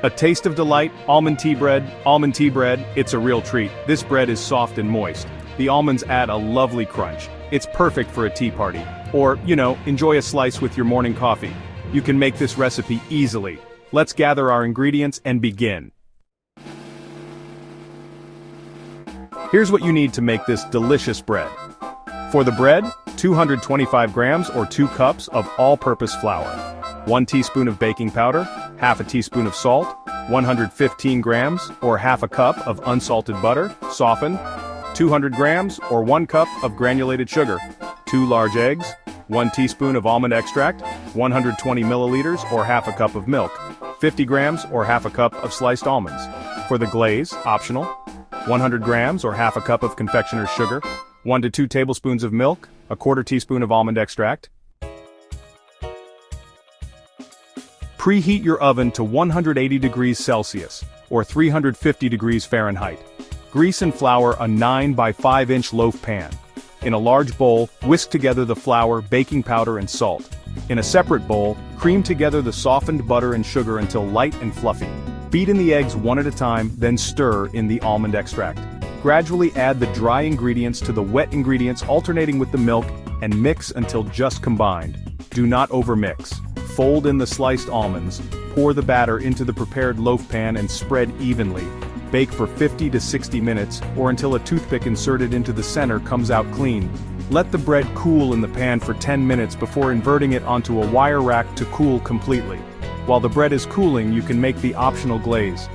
A taste of delight, almond tea bread. Almond tea bread, it's a real treat. This bread is soft and moist. The almonds add a lovely crunch. It's perfect for a tea party. Or, enjoy a slice with your morning coffee. You can make this recipe easily. Let's gather our ingredients and begin. Here's what you need to make this delicious bread. For the bread, 225 grams or 2 cups of all-purpose flour, 1 teaspoon of baking powder, half a teaspoon of salt, 115 grams or half a cup of unsalted butter, softened, 200 grams or 1 cup of granulated sugar, 2 large eggs, 1 teaspoon of almond extract, 120 milliliters or half a cup of milk, 50 grams or half a cup of sliced almonds. For the glaze, optional, 100 grams or half a cup of confectioner's sugar, 1 to 2 tablespoons of milk, a quarter teaspoon of almond extract. Preheat your oven to 180 degrees Celsius, or 350 degrees Fahrenheit. Grease and flour a 9 by 5 inch loaf pan. In a large bowl, whisk together the flour, baking powder and salt. In a separate bowl, cream together the softened butter and sugar until light and fluffy. Beat in the eggs one at a time, then stir in the almond extract. Gradually add the dry ingredients to the wet ingredients, alternating with the milk, and mix until just combined. Do not overmix. Fold in the sliced almonds, pour the batter into the prepared loaf pan and spread evenly. Bake for 50 to 60 minutes, or until a toothpick inserted into the center comes out clean. Let the bread cool in the pan for 10 minutes before inverting it onto a wire rack to cool completely. While the bread is cooling, you can make the optional glaze.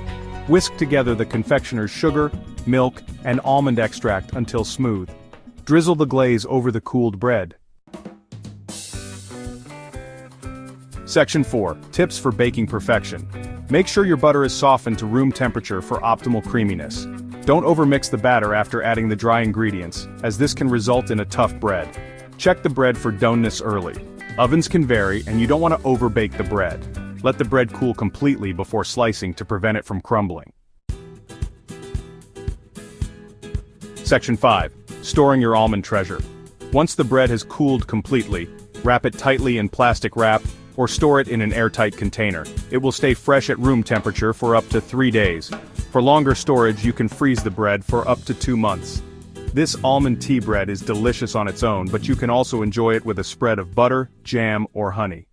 Whisk together the confectioner's sugar, milk, and almond extract until smooth. Drizzle the glaze over the cooled bread. Section 4. Tips for baking perfection. Make sure your butter is softened to room temperature for optimal creaminess. Don't overmix the batter after adding the dry ingredients, as this can result in a tough bread. Check the bread for doneness early. Ovens can vary, and you don't want to overbake the bread. Let the bread cool completely before slicing to prevent it from crumbling. Section 5. Storing your almond treasure. Once the bread has cooled completely, wrap it tightly in plastic wrap, or store it in an airtight container. It will stay fresh at room temperature for up to 3 days. For longer storage, you can freeze the bread for up to 2 months. This almond tea bread is delicious on its own, but you can also enjoy it with a spread of butter, jam, or honey.